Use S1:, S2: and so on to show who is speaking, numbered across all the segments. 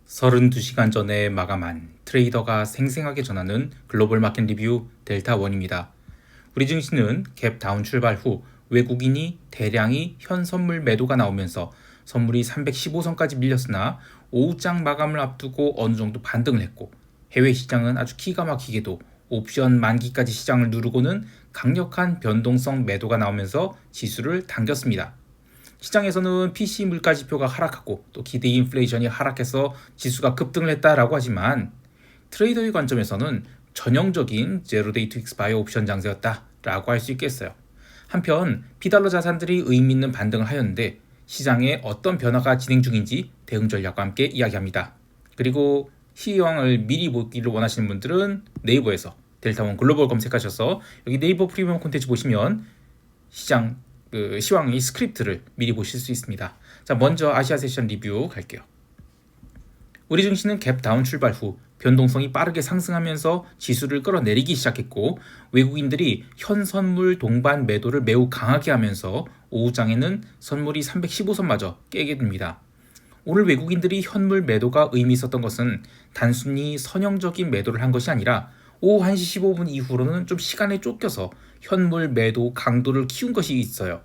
S1: 32시간 전에 마감한 트레이더가 생생하게 전하는 글로벌 마켓 리뷰 델타원입니다. 우리 증시는 갭 다운 출발 후 외국인이 대량의 현 선물 매도가 나오면서 선물이 315선까지 밀렸으나 오후장 마감을 앞두고 어느 정도 반등을 했고, 해외 시장은 아주 기가 막히게도 옵션 만기까지 시장을 누르고는 강력한 변동성 매도가 나오면서 지수를 당겼습니다. 시장에서는 PC 물가 지표가 하락하고 또 기대 인플레이션이 하락해서 지수가 급등을 했다라고 하지만, 트레이더의 관점에서는 전형적인 제로 데이 투 익스파이어 옵션 장세였다라고 할 수 있겠어요. 한편 비달러 자산들이 의미 있는 반등을 하였는데, 시장에 어떤 변화가 진행 중인지 대응 전략과 함께 이야기합니다. 그리고 시황을 미리 보기를 원하시는 분들은 네이버에서 델타원 글로벌 검색하셔서 여기 네이버 프리미엄 콘텐츠 보시면 시장 시황의 스크립트를 미리 보실 수 있습니다. 자, 먼저 아시아 세션 리뷰 갈게요. 우리 증시는 갭 다운 출발 후 변동성이 빠르게 상승하면서 지수를 끌어내리기 시작했고, 외국인들이 현 선물 동반 매도를 매우 강하게 하면서 오후장에는 선물이 315선마저 깨게 됩니다. 오늘 외국인들이 현물 매도가 의미 있었던 것은 단순히 선형적인 매도를 한 것이 아니라 오후 1시 15분 이후로는 좀 시간에 쫓겨서 현물 매도 강도를 키운 것이 있어요.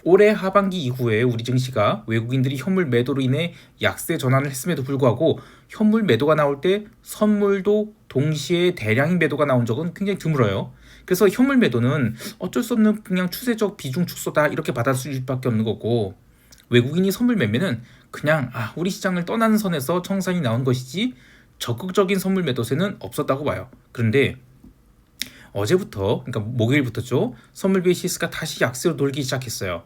S1: 올해 하반기 이후에 우리 증시가 외국인들이 현물 매도로 인해 약세 전환을 했음에도 불구하고 현물 매도가 나올 때 선물도 동시에 대량의 매도가 나온 적은 굉장히 드물어요. 그래서 현물 매도는 어쩔 수 없는 그냥 추세적 비중 축소다 이렇게 받아들일 수밖에 없는 거고, 외국인이 선물 매매는 그냥 우리 시장을 떠나는 선에서 청산이 나온 것이지 적극적인 선물 매도세는 없었다고 봐요. 그런데 어제부터, 그러니까 목요일부터죠, 선물 베이시스가 다시 약세로 돌기 시작했어요.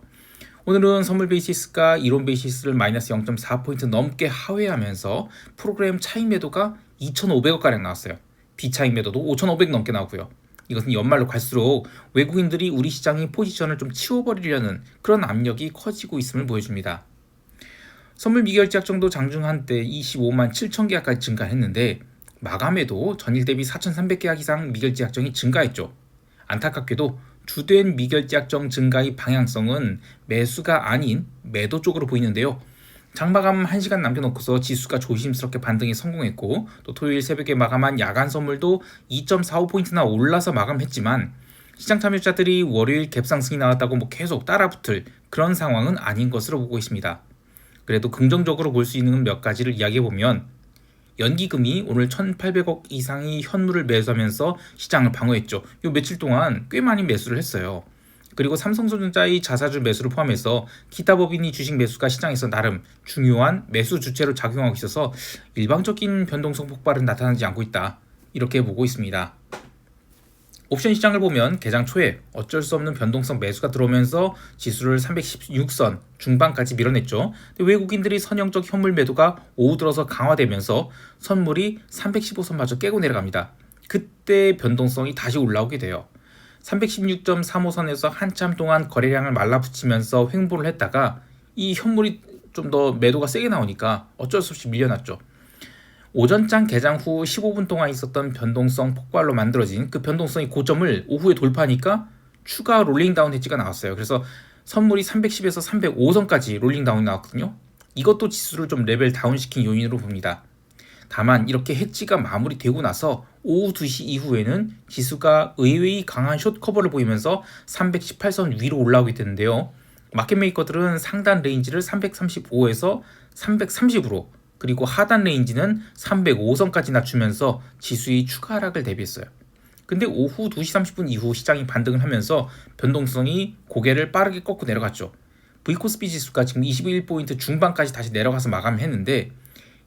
S1: 오늘은 선물 베이시스가 이론 베이시스를 마이너스 0.4포인트 넘게 하회하면서 프로그램 차익 매도가 2,500억가량 나왔어요. 비차익 매도도 5,500 넘게 나오고요. 이것은 연말로 갈수록 외국인들이 우리 시장의 포지션을 좀 치워버리려는 그런 압력이 커지고 있음을 보여줍니다. 선물 미결제 약정도 장중 한때 25만 7천 계약까지 증가했는데, 마감에도 전일 대비 4,300계약 이상 미결제 약정이 증가했죠. 안타깝게도 주된 미결제 약정 증가의 방향성은 매수가 아닌 매도 쪽으로 보이는데요. 장마감 1시간 남겨놓고서 지수가 조심스럽게 반등에 성공했고, 또 토요일 새벽에 마감한 야간 선물도 2.45포인트나 올라서 마감했지만, 시장 참여자들이 월요일 갭상승이 나왔다고 계속 따라붙을 그런 상황은 아닌 것으로 보고 있습니다. 그래도 긍정적으로 볼 수 있는 몇 가지를 이야기해보면, 연기금이 오늘 1,800억 이상의 현물을 매수하면서 시장을 방어했죠. 요 며칠 동안 꽤 많이 매수를 했어요. 그리고 삼성전자의 자사주 매수를 포함해서 기타 법인이 주식 매수가 시장에서 나름 중요한 매수 주체로 작용하고 있어서 일방적인 변동성 폭발은 나타나지 않고 있다, 이렇게 보고 있습니다. 옵션 시장을 보면 개장 초에 어쩔 수 없는 변동성 매수가 들어오면서 지수를 316선 중반까지 밀어냈죠. 외국인들이 선형적 현물 매도가 오후 들어서 강화되면서 선물이 315선마저 깨고 내려갑니다. 그때 변동성이 다시 올라오게 돼요. 316.35선에서 한참 동안 거래량을 말라붙이면서 횡보를 했다가 이 현물이 좀 더 매도가 세게 나오니까 어쩔 수 없이 밀려났죠. 오전장 개장 후 15분 동안 있었던 변동성 폭발로 만들어진 그 변동성의 고점을 오후에 돌파하니까 추가 롤링다운 해지가 나왔어요. 그래서 선물이 310에서 305선까지 롤링다운이 나왔거든요. 이것도 지수를 좀 레벨 다운시킨 요인으로 봅니다. 다만 이렇게 해지가 마무리되고 나서 오후 2시 이후에는 지수가 의외의 강한 숏 커버를 보이면서 318선 위로 올라오게 되는데요. 마켓메이커들은 상단 레인지를 335에서 330으로, 그리고 하단 레인지는 305선까지 낮추면서 지수의 추가 하락을 대비했어요. 근데 오후 2시 30분 이후 시장이 반등을 하면서 변동성이 고개를 빠르게 꺾고 내려갔죠. V코스피 지수가 지금 21포인트 중반까지 다시 내려가서 마감했는데,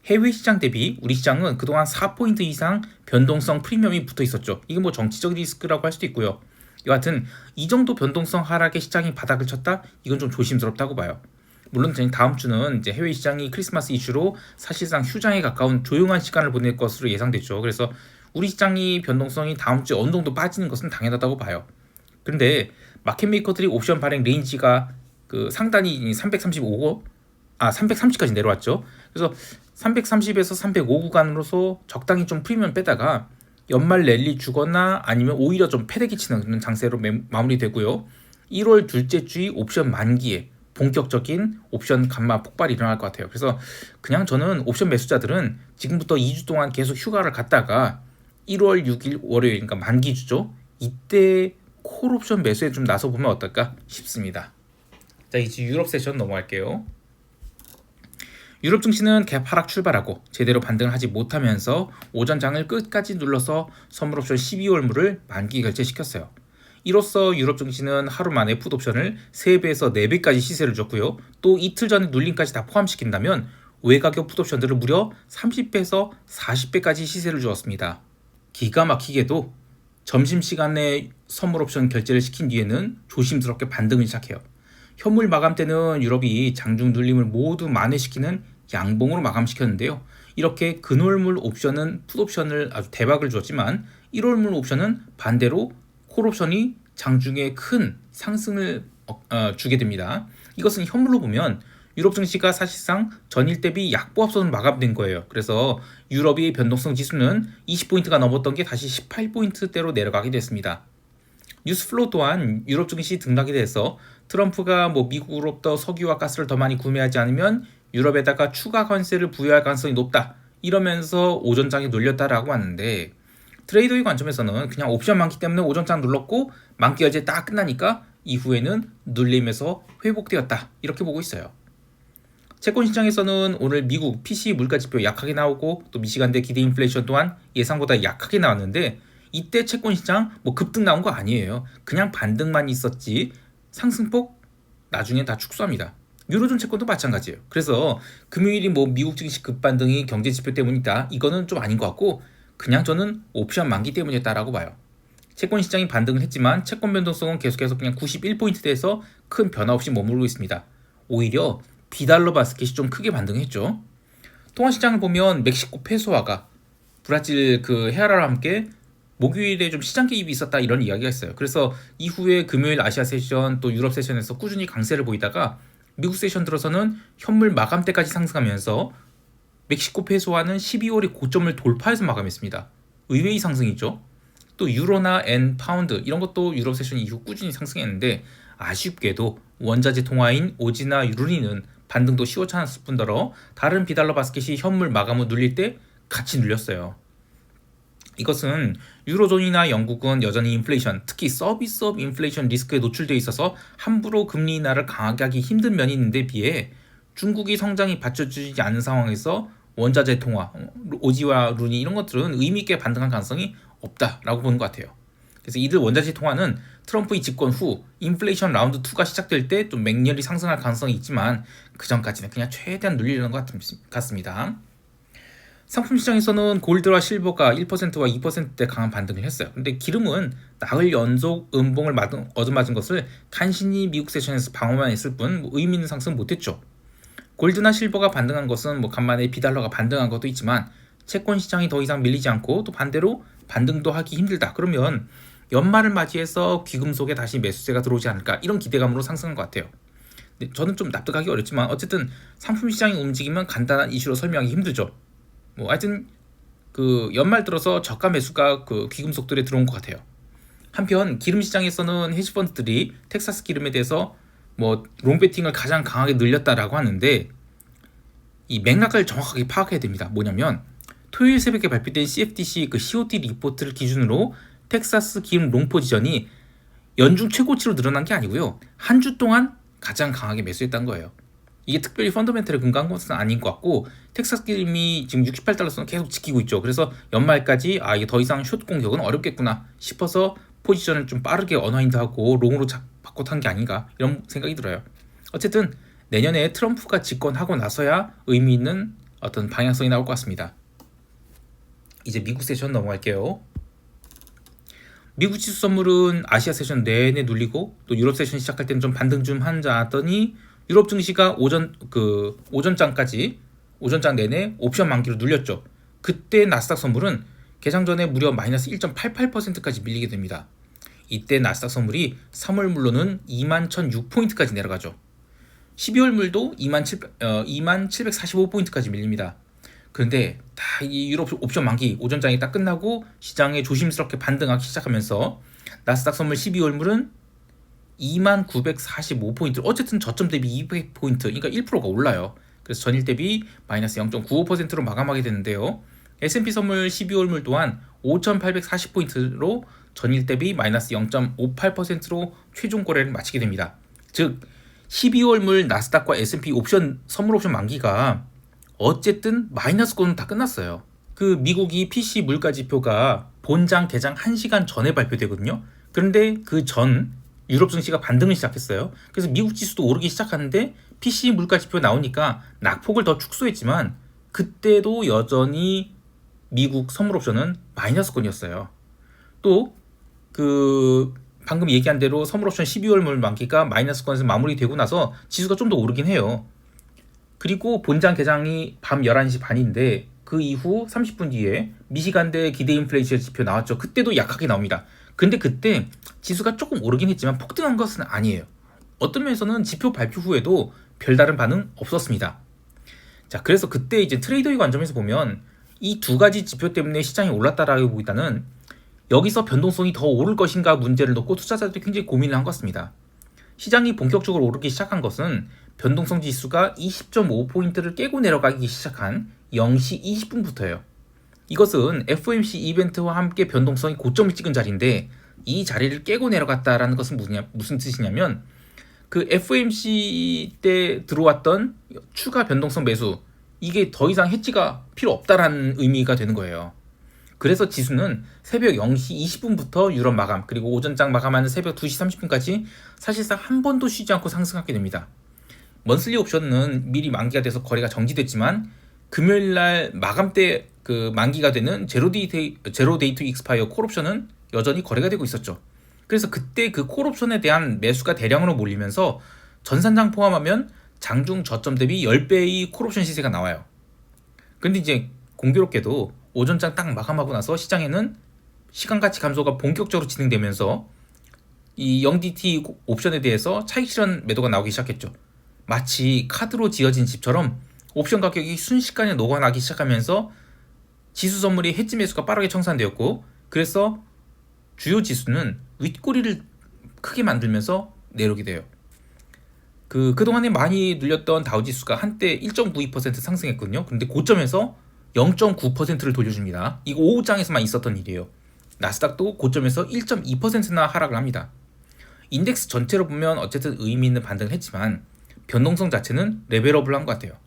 S1: 해외 시장 대비 우리 시장은 그동안 4포인트 이상 변동성 프리미엄이 붙어 있었죠. 이게 정치적 리스크라고 할 수도 있고요. 여하튼 이 정도 변동성 하락에 시장이 바닥을 쳤다? 이건 좀 조심스럽다고 봐요. 물론 다음 주는 이제 해외 시장이 크리스마스 이슈로 사실상 휴장에 가까운 조용한 시간을 보낼 것으로 예상됐죠. 그래서 우리 시장이 변동성이 다음 주에 어느 정도 빠지는 것은 당연하다고 봐요. 그런데 마켓메이커들이 옵션 발행 레인지가 그 상단이 330까지 내려왔죠. 그래서 330에서 305 구간으로서 적당히 좀 프리미엄 빼다가 연말 랠리 주거나 아니면 오히려 좀 패대기 치는 그런 장세로 마무리되고요. 1월 둘째 주의 옵션 만기에 본격적인 옵션 감마 폭발이 일어날 것 같아요. 그래서 그냥 저는 옵션 매수자들은 지금부터 2주 동안 계속 휴가를 갔다가 1월 6일 월요일, 그러니까 만기주죠. 이때 콜옵션 매수에 좀 나서보면 어떨까 싶습니다. 자, 이제 유럽 세션 넘어갈게요. 유럽 증시는 갭 하락 출발하고 제대로 반등을 하지 못하면서 오전장을 끝까지 눌러서 선물옵션 12월물을 만기 결제시켰어요. 이로써 유럽 증시는 하루 만에 풋옵션을 3배에서 4배까지 시세를 줬고요. 또 이틀 전에 눌림까지 다 포함시킨다면 외가격 풋옵션들을 무려 30배에서 40배까지 시세를 주었습니다. 기가 막히게도 점심시간에 선물옵션 결제를 시킨 뒤에는 조심스럽게 반등을 시작해요. 현물 마감 때는 유럽이 장중 눌림을 모두 만회시키는 양봉으로 마감시켰는데요. 이렇게 근월물 옵션은 풋옵션을 아주 대박을 줬지만 1월물 옵션은 반대로 콜옵션이 장중에 큰 상승을 주게 됩니다. 이것은 현물로 보면 유럽 증시가 사실상 전일 대비 약보합선으로 마감된 거예요. 그래서 유럽의 변동성 지수는 20포인트가 넘었던 게 다시 18포인트대로 내려가게 됐습니다. 뉴스플로우 또한 유럽 증시 등락에 대해서 트럼프가 미국으로부터 석유와 가스를 더 많이 구매하지 않으면 유럽에다가 추가 관세를 부여할 가능성이 높다, 이러면서 오전장에 눌렸다라고 하는데, 트레이더의 관점에서는 그냥 옵션 많기 때문에 오전장 눌렀고 만기 결제 딱 끝나니까 이후에는 눌림에서 회복되었다, 이렇게 보고 있어요. 채권 시장에서는 오늘 미국 PCE 물가지표 약하게 나오고 또 미시간대 기대 인플레이션 또한 예상보다 약하게 나왔는데, 이때 채권 시장 급등 나온 거 아니에요. 그냥 반등만 있었지 상승폭 나중에 다 축소합니다. 유로존 채권도 마찬가지예요. 그래서 금요일이 미국 증시 급반등이 경제 지표 때문이다, 이거는 좀 아닌 것 같고 그냥 저는 옵션 만기 때문이었다라고 봐요. 채권 시장이 반등을 했지만 채권 변동성은 계속해서 그냥 91포인트대에서 큰 변화 없이 머무르고 있습니다. 오히려 비달러 바스켓이 좀 크게 반등했죠. 통화 시장을 보면 멕시코 페소화가 브라질 헤아라와 함께 목요일에 좀 시장 개입이 있었다, 이런 이야기가 있어요. 그래서 이후에 금요일 아시아 세션 또 유럽 세션에서 꾸준히 강세를 보이다가 미국 세션 들어서는 현물 마감 때까지 상승하면서 멕시코 페소화는 12월에 고점을 돌파해서 마감했습니다. 의외의 상승이죠. 또 유로나 엔, 파운드 이런 것도 유럽 세션 이후 꾸준히 상승했는데, 아쉽게도 원자재 통화인 오지나 루니는 반등도 시원찮았을 뿐더러 다른 비달러 바스켓이 현물 마감 후 눌릴 때 같이 눌렸어요. 이것은 유로존이나 영국은 여전히 인플레이션, 특히 서비스업 인플레이션 리스크에 노출되어 있어서 함부로 금리 인하를 강하게 하기 힘든 면이 있는데 비해 중국이 성장이 받쳐주지 않는 상황에서 원자재 통화, 오지와 루니 이런 것들은 의미 있게 반등할 가능성이 없다라고 보는 것 같아요. 그래서 이들 원자재 통화는 트럼프의 집권 후 인플레이션 라운드 2가 시작될 때 좀 맹렬히 상승할 가능성이 있지만 그 전까지는 그냥 최대한 눌리려는 것 같습니다. 상품 시장에서는 골드와 실버가 1%와 2%대 강한 반등을 했어요. 근데 기름은 나흘 연속 음봉을 얻어맞은 것을 간신히 미국 세션에서 방어만 했을 뿐 의미 있는 상승 못했죠. 골드나 실버가 반등한 것은 간만에 비달러가 반등한 것도 있지만 채권 시장이 더 이상 밀리지 않고 또 반대로 반등도 하기 힘들다, 그러면 연말을 맞이해서 귀금속에 다시 매수세가 들어오지 않을까, 이런 기대감으로 상승한 것 같아요. 근데 저는 좀 납득하기 어렵지만 어쨌든 상품 시장이 움직이면 간단한 이슈로 설명하기 힘들죠. 하여튼 연말 들어서 저가 매수가 귀금속들에 들어온 것 같아요. 한편 기름 시장에서는 헤지펀드들이 텍사스 기름에 대해서 롱베팅을 가장 강하게 늘렸다라고 하는데, 이 맥락을 정확하게 파악해야 됩니다. 뭐냐면 토요일 새벽에 발표된 CFTC COT 리포트를 기준으로 텍사스 기름 롱 포지션이 연중 최고치로 늘어난 게 아니고요, 한 주 동안 가장 강하게 매수했다는 거예요. 이게 특별히 펀더멘털에 근거한 것은 아닌 것 같고, 텍사스 기름이 지금 68달러선을 계속 지키고 있죠. 그래서 연말까지 이게 더 이상 숏 공격은 어렵겠구나 싶어서 포지션을 좀 빠르게 언와인드하고 롱으로 바꿔 탄 게 아닌가, 이런 생각이 들어요. 어쨌든 내년에 트럼프가 집권하고 나서야 의미 있는 어떤 방향성이 나올 것 같습니다. 이제 미국 세션 넘어갈게요. 미국 지수 선물은 아시아 세션 내내 눌리고 또 유럽 세션 시작할 때는 좀 반등 좀 하더니 유럽 증시가 오전장 내내 옵션 만기로 눌렸죠. 그때 나스닥 선물은 개장 전에 무려 마이너스 1.88%까지 밀리게 됩니다. 이때 나스닥 선물이 3월 물로는 21,006포인트까지 내려가죠. 12월 물도 2745포인트까지 밀립니다. 그런데 다 이 유럽 옵션 만기 오전장이 딱 끝나고 시장에 조심스럽게 반등하기 시작하면서 나스닥 선물 12월 물은 2945포인트, 어쨌든 저점 대비 200포인트, 그러니까 1%가 올라요. 그래서 전일 대비 마이너스 0.95%로 마감하게 되는데요. S&P 선물 12월물 또한 5840포인트로 전일 대비 마이너스 0.58%로 최종 거래를 마치게 됩니다. 즉 12월물 나스닥과 S&P 옵션 선물 옵션 만기가 어쨌든 마이너스권은 다 끝났어요. 그 미국이 PC 물가 지표가 본장 개장 1시간 전에 발표되거든요. 그런데 그 전 유럽 증시가 반등을 시작했어요. 그래서 미국 지수도 오르기 시작하는데 PC 물가 지표 나오니까 낙폭을 더 축소했지만 그때도 여전히 미국 선물 옵션은 마이너스권이었어요. 또 그 방금 얘기한 대로 선물 옵션 12월물 만기가 마이너스권에서 마무리되고 나서 지수가 좀 더 오르긴 해요. 그리고 본장 개장이 밤 11시 반인데 그 이후 30분 뒤에 미시간대 기대 인플레이션 지표 나왔죠. 그때도 약하게 나옵니다. 근데 그때 지수가 조금 오르긴 했지만 폭등한 것은 아니에요. 어떤 면에서는 지표 발표 후에도 별다른 반응 없었습니다. 자, 그래서 그때 이제 트레이더의 관점에서 보면 이 두 가지 지표 때문에 시장이 올랐다라기보다는 여기서 변동성이 더 오를 것인가 문제를 놓고 투자자들이 굉장히 고민을 한 것 같습니다. 시장이 본격적으로 오르기 시작한 것은 변동성 지수가 20.5포인트를 깨고 내려가기 시작한 0시 20분부터예요. 이것은 FOMC 이벤트와 함께 변동성이 고점을 찍은 자리인데 이 자리를 깨고 내려갔다라는 것은 무슨 뜻이냐면 그 FOMC 때 들어왔던 추가 변동성 매수, 이게 더 이상 해지가 필요 없다라는 의미가 되는 거예요. 그래서 지수는 새벽 0시 20분부터 유럽 마감, 그리고 오전장 마감하는 새벽 2시 30분까지 사실상 한 번도 쉬지 않고 상승하게 됩니다. 먼슬리 옵션은 미리 만기가 돼서 거래가 정지됐지만 금요일날 마감 때 그 만기가 되는 제로 데이 투 익스파이어 콜 옵션은 여전히 거래가 되고 있었죠. 그래서 그때 그 콜 옵션에 대한 매수가 대량으로 몰리면서 전산장 포함하면 장중 저점 대비 10배의 콜 옵션 시세가 나와요. 근데 이제 공교롭게도 오전장 딱 마감하고 나서 시장에는 시간가치 감소가 본격적으로 진행되면서 이 0DT 옵션에 대해서 차익 실현 매도가 나오기 시작했죠. 마치 카드로 지어진 집처럼 옵션 가격이 순식간에 녹아나기 시작하면서 지수 선물이 해지 매수가 빠르게 청산되었고, 그래서 주요 지수는 윗꼬리를 크게 만들면서 내려오게 돼요. 그동안에 많이 눌렸던 다우지수가 한때 1.92% 상승했거든요. 그런데 고점에서 0.9%를 돌려줍니다. 이거 오후장에서만 있었던 일이에요. 나스닥도 고점에서 1.2%나 하락을 합니다. 인덱스 전체로 보면 어쨌든 의미 있는 반등을 했지만 변동성 자체는 레벨업을 한 것 같아요.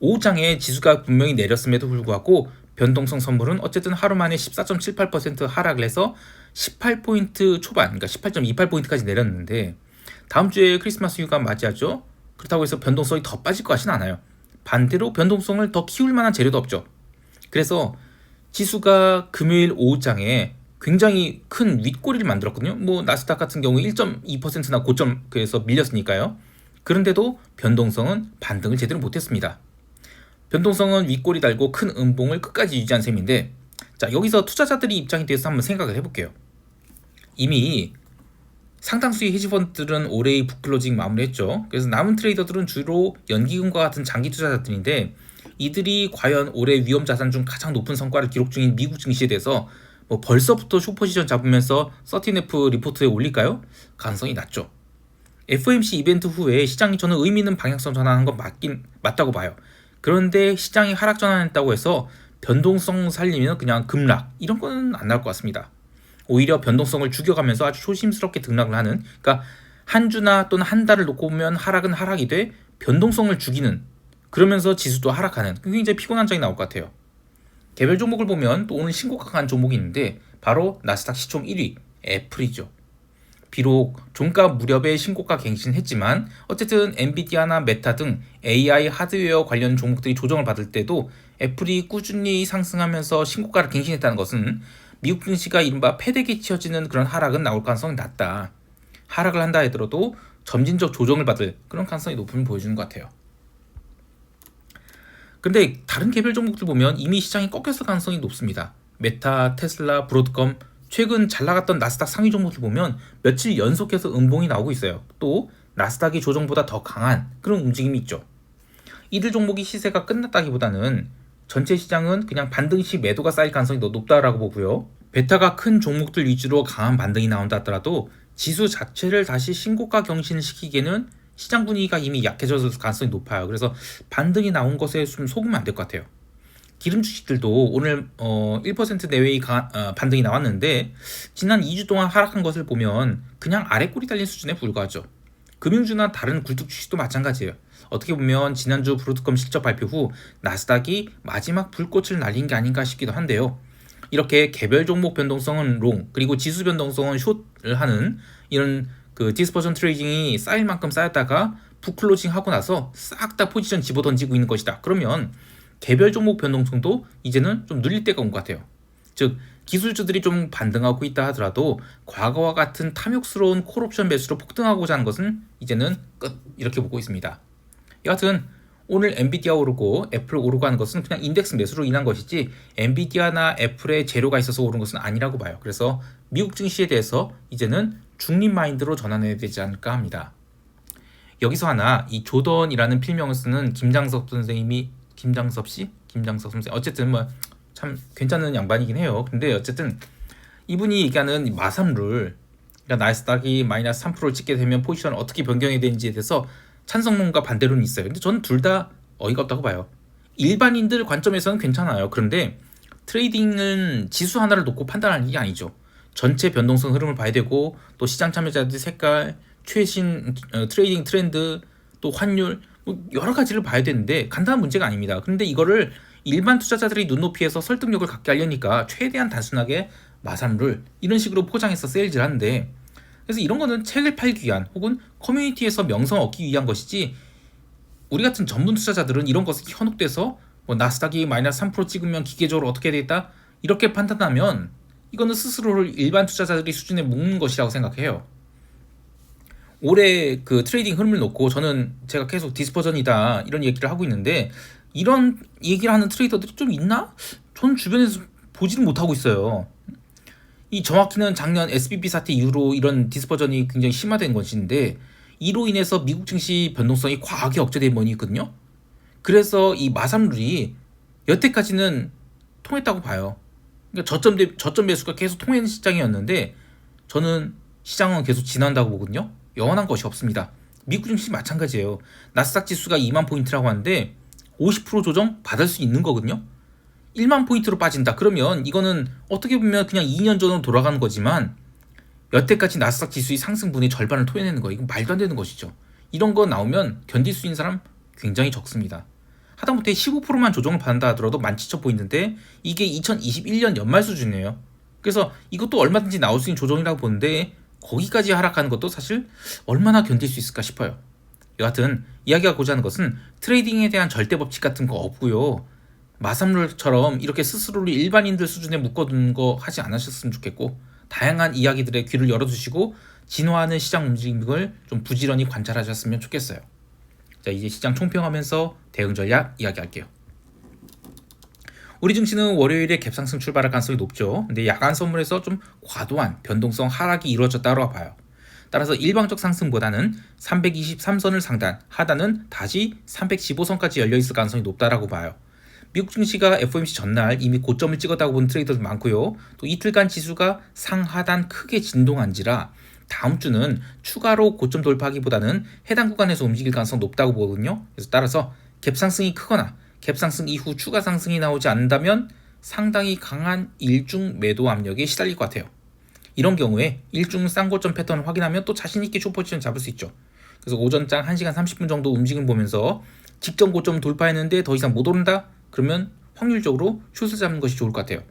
S1: 오후장에 지수가 분명히 내렸음에도 불구하고 변동성 선물은 어쨌든 하루 만에 14.78% 하락을 해서 18포인트 초반, 그러니까 18.28포인트까지 내렸는데 다음 주에 크리스마스 휴가 맞이하죠. 그렇다고 해서 변동성이 더 빠질 것 같지는 않아요. 반대로 변동성을 더 키울 만한 재료도 없죠. 그래서 지수가 금요일 오후장에 굉장히 큰 윗꼬리를 만들었거든요. 뭐 나스닥 같은 경우에 1.2%나 고점에서 밀렸으니까요. 그런데도 변동성은 반등을 제대로 못했습니다. 변동성은 윗꼬리 달고 큰 음봉을 끝까지 유지한 셈인데, 자, 여기서 투자자들의 입장에 대해서 한번 생각을 해볼게요. 이미 상당수의 헤지펀드들은 올해의 북클로징 마무리했죠. 그래서 남은 트레이더들은 주로 연기금과 같은 장기 투자자들인데 이들이 과연 올해 위험자산 중 가장 높은 성과를 기록 중인 미국 증시에 대해서 뭐 벌써부터 숏포지션 잡으면서 13F 리포트에 올릴까요? 가능성이 낮죠. FOMC 이벤트 후에 시장이 저는 의미 있는 방향성 전환한 건 맞다고 봐요. 그런데 시장이 하락 전환했다고 해서 변동성 살리면 그냥 급락, 이런 건 안 나올 것 같습니다. 오히려 변동성을 죽여가면서 아주 조심스럽게 등락을 하는, 그러니까 한 주나 또는 한 달을 놓고 보면 하락은 하락이 돼 변동성을 죽이는, 그러면서 지수도 하락하는, 굉장히 피곤한 장이 나올 것 같아요. 개별 종목을 보면 또 오늘 신고가 간 종목이 있는데 바로 나스닥 시총 1위 애플이죠. 비록 종가 무렵에 신고가 갱신했지만 어쨌든 엔비디아나 메타 등 AI 하드웨어 관련 종목들이 조정을 받을 때도 애플이 꾸준히 상승하면서 신고가를 갱신했다는 것은 미국 증시가 이른바 패대기 치어지는 그런 하락은 나올 가능성이 낮다. 하락을 한다 하더라도 점진적 조정을 받을 그런 가능성이 높음을 보여주는 것 같아요. 근데 다른 개별 종목들 보면 이미 시장이 꺾였을 가능성이 높습니다. 메타, 테슬라, 브로드컴, 최근 잘 나갔던 나스닥 상위 종목들 보면 며칠 연속해서 음봉이 나오고 있어요. 또 나스닥이 조정보다 더 강한 그런 움직임이 있죠. 이들 종목이 시세가 끝났다기보다는 전체 시장은 그냥 반등 시 매도가 쌓일 가능성이 더 높다라고 보고요. 베타가 큰 종목들 위주로 강한 반등이 나온다 하더라도 지수 자체를 다시 신고가 경신시키기에는 시장 분위기가 이미 약해졌을 가능성이 높아요. 그래서 반등이 나온 것에 좀 속으면 안 될 것 같아요. 기름 주식들도 오늘 1% 내외의 반등이 나왔는데 지난 2주 동안 하락한 것을 보면 그냥 아래 꼬리 달린 수준에 불과하죠. 금융주나 다른 굴뚝 주식도 마찬가지예요. 어떻게 보면 지난주 브로드컴 실적 발표 후 나스닥이 마지막 불꽃을 날린 게 아닌가 싶기도 한데요. 이렇게 개별 종목 변동성은 롱, 그리고 지수 변동성은 숏을 하는 이런 그 디스퍼전 트레이딩이 쌓일 만큼 쌓였다가 북클로징 하고 나서 싹 다 포지션 집어던지고 있는 것이다. 그러면 개별 종목 변동성도 이제는 좀 눌릴 때가 온 것 같아요. 즉 기술주들이 좀 반등하고 있다 하더라도 과거와 같은 탐욕스러운 콜옵션 매수로 폭등하고자 하는 것은 이제는 끝, 이렇게 보고 있습니다. 여하튼 오늘 엔비디아 오르고 애플 오르고 하는 것은 그냥 인덱스 매수로 인한 것이지 엔비디아나 애플의 재료가 있어서 오른 것은 아니라고 봐요. 그래서 미국 증시에 대해서 이제는 중립 마인드로 전환해야 되지 않을까 합니다. 여기서 하나 이 조던이라는 필명을 쓰는 김장섭 선생님 어쨌든 뭐 참 괜찮은 양반이긴 해요. 근데 어쨌든 이분이 얘기하는 마삼룰, 그러니까 나스닥이 마이너스 3%를 찍게 되면 포지션을 어떻게 변경해야 되는지에 대해서 찬성론과 반대론이 있어요. 근데 저는 둘 다 어이가 없다고 봐요. 일반인들 관점에서는 괜찮아요. 그런데 트레이딩은 지수 하나를 놓고 판단하는 게 아니죠. 전체 변동성 흐름을 봐야 되고 또 시장 참여자들 색깔, 최신 트레이딩 트렌드, 또 환율 뭐 여러 가지를 봐야 되는데 간단한 문제가 아닙니다. 그런데 이거를 일반 투자자들이 눈높이에서 설득력을 갖게 하려니까 최대한 단순하게 마삼룰 이런 식으로 포장해서 세일즈를 하는데, 그래서 이런 거는 책을 팔기 위한 혹은 커뮤니티에서 명성 얻기 위한 것이지 우리 같은 전문 투자자들은 이런 것에 현혹돼서 뭐 나스닥이 마이너스 3% 찍으면 기계적으로 어떻게 되겠다 이렇게 판단하면 이거는 스스로를 일반 투자자들이 수준에 묶는 것이라고 생각해요. 올해 그 트레이딩 흐름을 놓고 저는 제가 계속 디스퍼전이다 이런 얘기를 하고 있는데 이런 얘기를 하는 트레이더들이 좀 있나? 전 주변에서 보지를 못하고 있어요. 이 정확히는 작년 SBB 사태 이후로 이런 디스퍼전이 굉장히 심화된 것인데 이로 인해서 미국 증시 변동성이 과하게 억제된 면이 있거든요. 그래서 이 마삼룰이 여태까지는 통했다고 봐요. 그러니까 저점 매수가 계속 통하는 시장이었는데 저는 시장은 계속 지난다고 보거든요. 영원한 것이 없습니다. 미국 증시 마찬가지예요. 나스닥 지수가 2만 포인트라고 하는데 50% 조정 받을 수 있는 거거든요. 1만 포인트로 빠진다. 그러면 이거는 어떻게 보면 그냥 2년 전으로 돌아가는 거지만 여태까지 나스닥 지수의 상승분의 절반을 토해내는 거, 이건 말도 안 되는 것이죠. 이런 거 나오면 견딜 수 있는 사람 굉장히 적습니다. 하다못해 15%만 조정을 받는다 하더라도 17,000포인트인데 이게 2021년 연말 수준이에요. 그래서 이것도 얼마든지 나올 수 있는 조정이라고 보는데 거기까지 하락하는 것도 사실 얼마나 견딜 수 있을까 싶어요. 여하튼 이야기하고자 하는 것은 트레이딩에 대한 절대 법칙 같은 거 없고요. 마삼룰처럼 이렇게 스스로를 일반인들 수준에 묶어두는 거 하지 않으셨으면 좋겠고, 다양한 이야기들에 귀를 열어두시고 진화하는 시장 움직임을 좀 부지런히 관찰하셨으면 좋겠어요. 자, 이제 시장 총평하면서 대응 전략 이야기할게요. 우리 증시는 월요일에 갭상승 출발할 가능성이 높죠. 근데 야간 선물에서 좀 과도한 변동성 하락이 이루어졌다고 봐요. 따라서 일방적 상승보다는 323선을 상단, 하단은 다시 315선까지 열려있을 가능성이 높다라고 봐요. 미국 증시가 FOMC 전날 이미 고점을 찍었다고 보는 트레이더도 많고요. 또 이틀간 지수가 상하단 크게 진동한지라 다음 주는 추가로 고점 돌파하기보다는 해당 구간에서 움직일 가능성이 높다고 보거든요. 그래서 따라서 갭상승이 크거나 갭상승 이후 추가 상승이 나오지 않는다면 상당히 강한 일중 매도 압력에 시달릴 것 같아요. 이런 경우에 일중 쌍고점 패턴을 확인하면 또 자신있게 숏포지션 잡을 수 있죠. 그래서 오전장 1시간 30분 정도 움직임 보면서 직전 고점 돌파했는데 더 이상 못 오른다? 그러면 확률적으로 숏을 잡는 것이 좋을 것 같아요.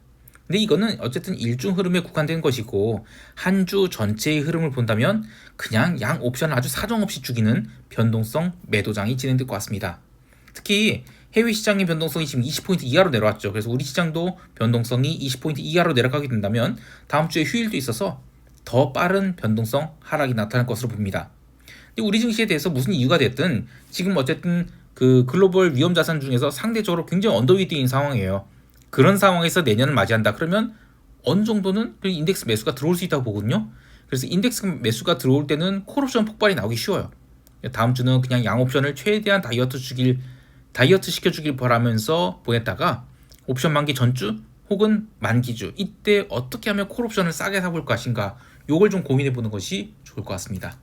S1: 근데 이거는 어쨌든 일중 흐름에 국한된 것이고 한 주 전체의 흐름을 본다면 그냥 양 옵션을 아주 사정없이 죽이는 변동성 매도장이 진행될 것 같습니다. 특히 해외 시장의 변동성이 지금 20포인트 이하로 내려왔죠. 그래서 우리 시장도 변동성이 20포인트 이하로 내려가게 된다면 다음 주에 휴일도 있어서 더 빠른 변동성 하락이 나타날 것으로 봅니다. 근데 우리 증시에 대해서 무슨 이유가 됐든 지금 어쨌든 그 글로벌 위험 자산 중에서 상대적으로 굉장히 언더위트인 상황이에요. 그런 상황에서 내년을 맞이한다 그러면 어느 정도는 인덱스 매수가 들어올 수 있다고 보거든요. 그래서 인덱스 매수가 들어올 때는 콜옵션 폭발이 나오기 쉬워요. 다음 주는 그냥 양옵션을 최대한 다이어트 시켜주길 바라면서 보냈다가 옵션 만기 전주 혹은 만기주 이때 어떻게 하면 콜옵션을 싸게 사볼 것인가, 요걸 좀 고민해 보는 것이 좋을 것 같습니다.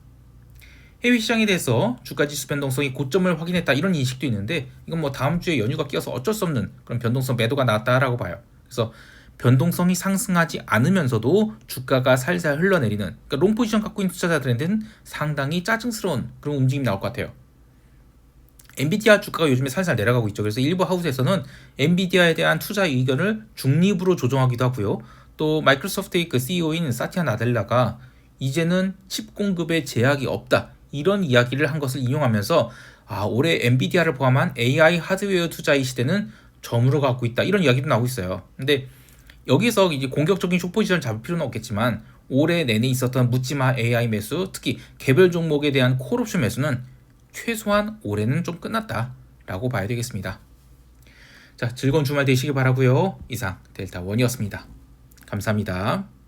S1: 해외 시장에 대해서 주가지수 변동성이 고점을 확인했다 이런 인식도 있는데 이건 뭐 다음 주에 연휴가 끼어서 어쩔 수 없는 그런 변동성 매도가 나왔다라고 봐요. 그래서 변동성이 상승하지 않으면서도 주가가 살살 흘러내리는 그러니까 롱 포지션 갖고 있는 투자자들한테는 상당히 짜증스러운 그런 움직임이 나올 것 같아요. 엔비디아 주가가 요즘에 살살 내려가고 있죠. 그래서 일부 하우스에서는 엔비디아에 대한 투자 의견을 중립으로 조정하기도 하고요. 또 마이크로소프트의 그 CEO인 사티아 나델라가 이제는 칩 공급에 제약이 없다 이런 이야기를 한 것을 인용하면서 올해 엔비디아를 포함한 AI 하드웨어 투자의 시대는 저물어 가고 있다 이런 이야기도 나오고 있어요. 근데 여기서 이제 공격적인 숏포지션을 잡을 필요는 없겠지만 올해 내내 있었던 묻지마 AI 매수, 특히 개별 종목에 대한 콜옵션 매수는 최소한 올해는 좀 끝났다라고 봐야 되겠습니다. 자, 즐거운 주말 되시길 바라고요. 이상 델타원이었습니다. 감사합니다.